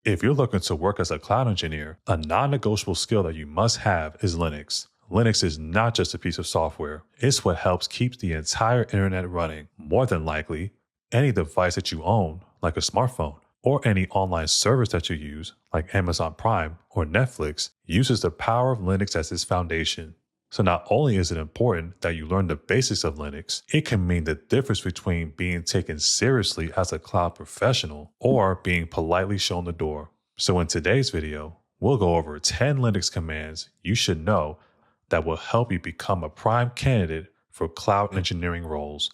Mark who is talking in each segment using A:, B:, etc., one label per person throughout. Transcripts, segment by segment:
A: If you're looking to work as a cloud engineer, a non-negotiable skill that you must have is Linux. Linux is not just a piece of software. It's what helps keep the entire internet running. More than likely, any device that you own, like a smartphone, or any online service that you use, like Amazon Prime or Netflix, uses the power of Linux as its foundation. So not only is it important that you learn the basics of Linux, it can mean the difference between being taken seriously as a cloud professional or being politely shown the door. So in today's video, we'll go over 10 Linux commands you should know that will help you become a prime candidate for cloud engineering roles.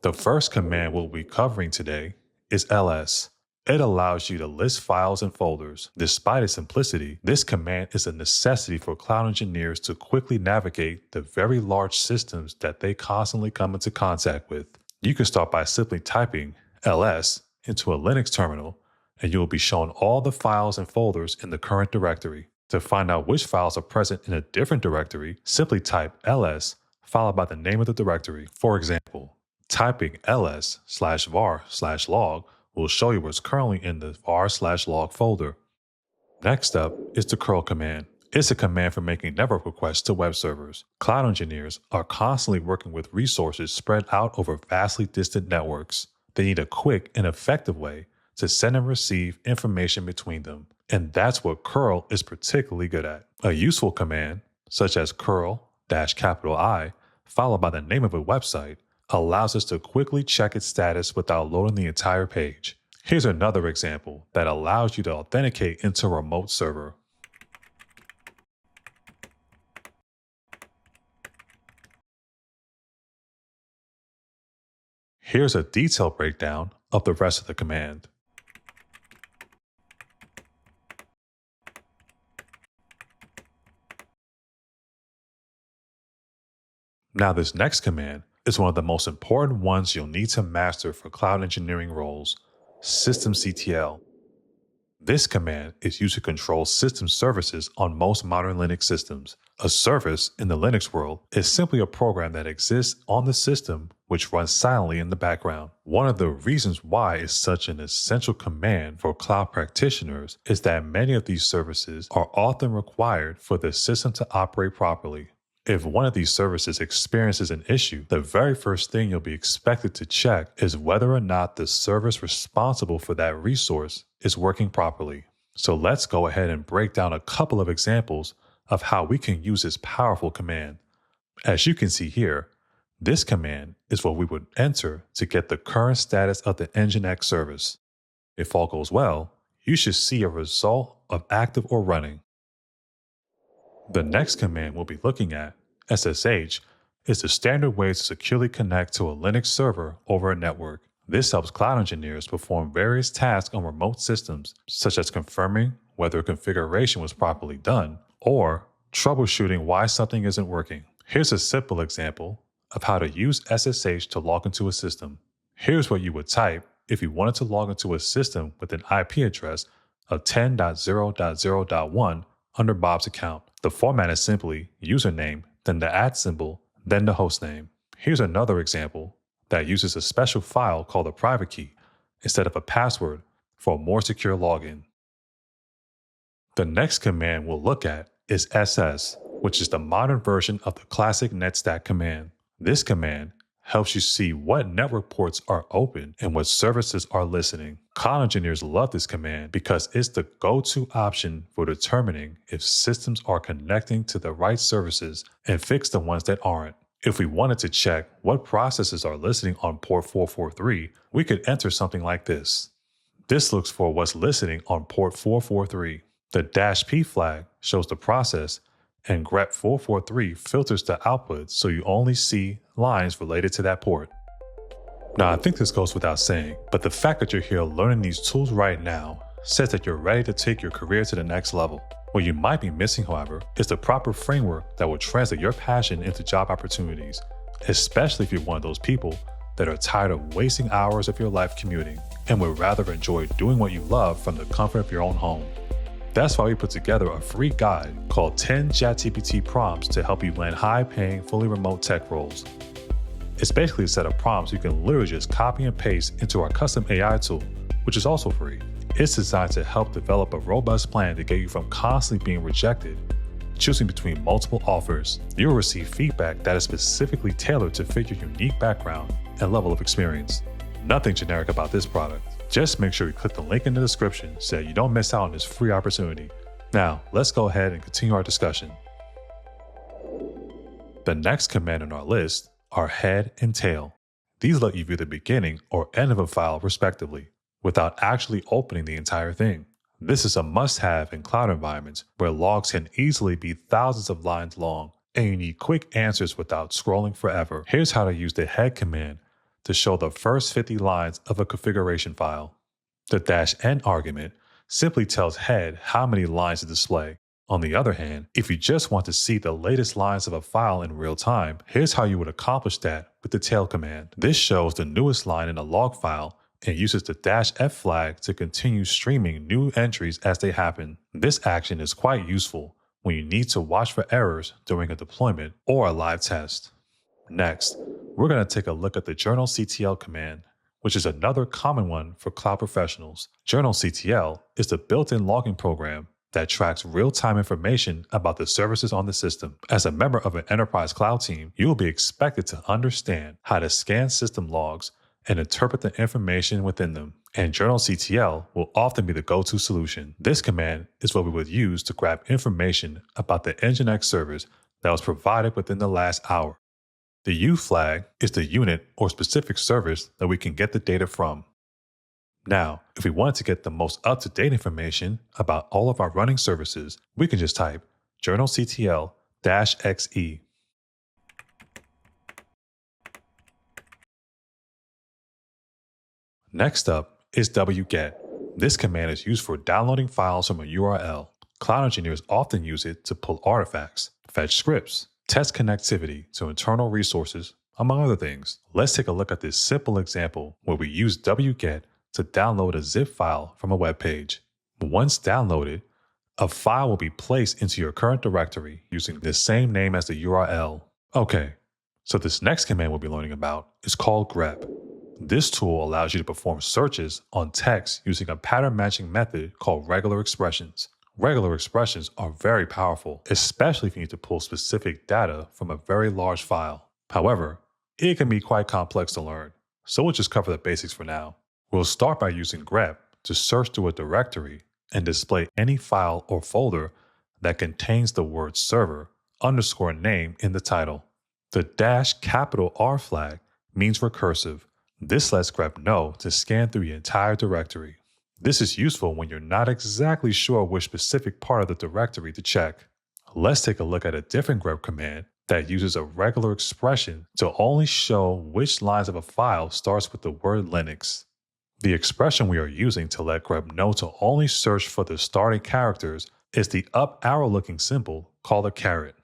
A: The first command we'll be covering today is ls. It allows you to list files and folders. Despite its simplicity, this command is a necessity for cloud engineers to quickly navigate the very large systems that they constantly come into contact with. You can start by simply typing ls into a Linux terminal, and you will be shown all the files and folders in the current directory. To find out which files are present in a different directory, simply type ls followed by the name of the directory. For example, typing ls/var/log will show you what's currently in the var/log folder. Next up is the curl command. It's a command for making network requests to web servers. Cloud engineers are constantly working with resources spread out over vastly distant networks. They need a quick and effective way to send and receive information between them. And that's what curl is particularly good at. A useful command, such as curl-I, followed by the name of a website, allows us to quickly check its status without loading the entire page. Here's another example that allows you to authenticate into a remote server. Here's a detailed breakdown of the rest of the command. Now this next command is one of the most important ones you'll need to master for cloud engineering roles, systemctl. This command is used to control system services on most modern Linux systems. A service in the Linux world is simply a program that exists on the system which runs silently in the background. One of the reasons why it's such an essential command for cloud practitioners is that many of these services are often required for the system to operate properly. If one of these services experiences an issue, the very first thing you'll be expected to check is whether or not the service responsible for that resource is working properly. So let's go ahead and break down a couple of examples of how we can use this powerful command. As you can see here, this command is what we would enter to get the current status of the Nginx service. If all goes well, you should see a result of active or running. The next command we'll be looking at, SSH, is the standard way to securely connect to a Linux server over a network. This helps cloud engineers perform various tasks on remote systems, such as confirming whether a configuration was properly done or troubleshooting why something isn't working. Here's a simple example of how to use SSH to log into a system. Here's what you would type if you wanted to log into a system with an IP address of 10.0.0.1 under Bob's account. The format is simply username, then the @ symbol, then the hostname. Here's another example that uses a special file called a private key instead of a password for a more secure login. The next command we'll look at is ss, which is the modern version of the classic netstack command. This command helps you see what network ports are open and what services are listening. Cloud engineers love this command because it's the go-to option for determining if systems are connecting to the right services and fix the ones that aren't. If we wanted to check what processes are listening on port 443, we could enter something like this. This looks for what's listening on port 443. The -p flag shows the process, and grep 443 filters the output so you only see lines related to that port. Now, I think this goes without saying, but the fact that you're here learning these tools right now says that you're ready to take your career to the next level. What you might be missing, however, is the proper framework that will translate your passion into job opportunities, especially if you're one of those people that are tired of wasting hours of your life commuting and would rather enjoy doing what you love from the comfort of your own home. That's why we put together a free guide called 10 ChatGPT prompts to help you land high-paying, fully remote tech roles. It's basically a set of prompts you can literally just copy and paste into our custom AI tool, which is also free. It's designed to help develop a robust plan to get you from constantly being rejected, choosing between multiple offers. You'll receive feedback that is specifically tailored to fit your unique background and level of experience. Nothing generic about this product. Just make sure you click the link in the description so that you don't miss out on this free opportunity. Now, let's go ahead and continue our discussion. The next command on our list are head and tail. These let you view the beginning or end of a file respectively, without actually opening the entire thing. This is a must-have in cloud environments where logs can easily be thousands of lines long and you need quick answers without scrolling forever. Here's how to use the head command to show the first 50 lines of a configuration file. The -n argument simply tells head how many lines to display. On the other hand, if you just want to see the latest lines of a file in real time, here's how you would accomplish that with the tail command. This shows the newest line in a log file and uses the -f flag to continue streaming new entries as they happen. This action is quite useful when you need to watch for errors during a deployment or a live test. Next, we're going to take a look at the journalctl command, which is another common one for cloud professionals. Journalctl is the built-in logging program that tracks real-time information about the services on the system. As a member of an enterprise cloud team, you will be expected to understand how to scan system logs and interpret the information within them. And journalctl will often be the go-to solution. This command is what we would use to grab information about the Nginx service that was provided within the last hour. The U flag is the unit or specific service that we can get the data from. Now, if we wanted to get the most up-to-date information about all of our running services, we can just type journalctl-xe. Next up is wget. This command is used for downloading files from a URL. Cloud engineers often use it to pull artifacts, fetch scripts, test connectivity to internal resources, among other things. Let's take a look at this simple example where we use wget to download a zip file from a web page. Once downloaded, a file will be placed into your current directory using the same name as the URL. Okay, so this next command we'll be learning about is called grep. This tool allows you to perform searches on text using a pattern matching method called regular expressions. Regular expressions are very powerful, especially if you need to pull specific data from a very large file. However, it can be quite complex to learn, so we'll just cover the basics for now. We'll start by using grep to search through a directory and display any file or folder that contains the word server _ name in the title. The -R flag means recursive. This lets grep know to scan through the entire directory. This is useful when you're not exactly sure which specific part of the directory to check. Let's take a look at a different grep command that uses a regular expression to only show which lines of a file starts with the word Linux. The expression we are using to let grep know to only search for the starting characters is the up arrow looking symbol called a caret.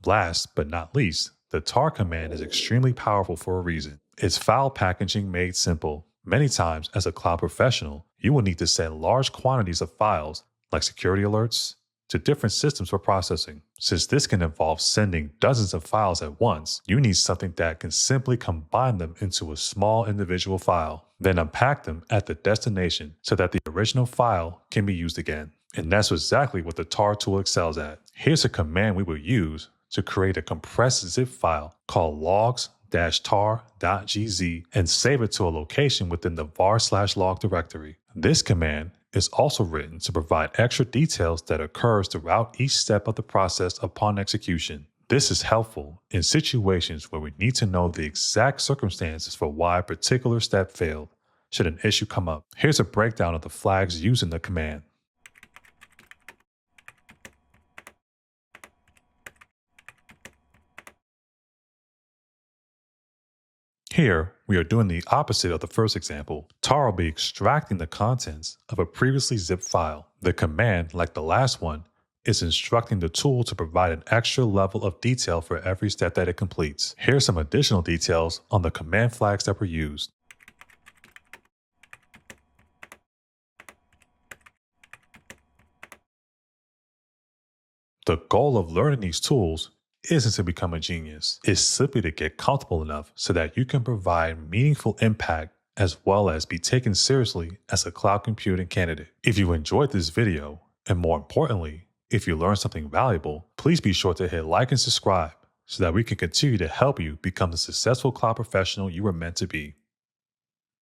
A: Last but not least, the tar command is extremely powerful for a reason. It's file packaging made simple. Many times, as a cloud professional, you will need to send large quantities of files, like security alerts, to different systems for processing. Since this can involve sending dozens of files at once, you need something that can simply combine them into a small individual file, then unpack them at the destination so that the original file can be used again. And that's exactly what the tar tool excels at. Here's a command we will use to create a compressed zip file called logs-tar.gz and save it to a location within the var/log directory. This command is also written to provide extra details that occurs throughout each step of the process upon execution. This is helpful in situations where we need to know the exact circumstances for why a particular step failed, should an issue come up. Here's a breakdown of the flags used in the command. Here, we are doing the opposite of the first example. tar will be extracting the contents of a previously zipped file. The command, like the last one, is instructing the tool to provide an extra level of detail for every step that it completes. Here are some additional details on the command flags that were used. The goal of learning these tools isn't to become a genius. It's simply to get comfortable enough so that you can provide meaningful impact as well as be taken seriously as a cloud computing candidate. If you enjoyed this video, and more importantly, if you learned something valuable, please be sure to hit like and subscribe so that we can continue to help you become the successful cloud professional you were meant to be.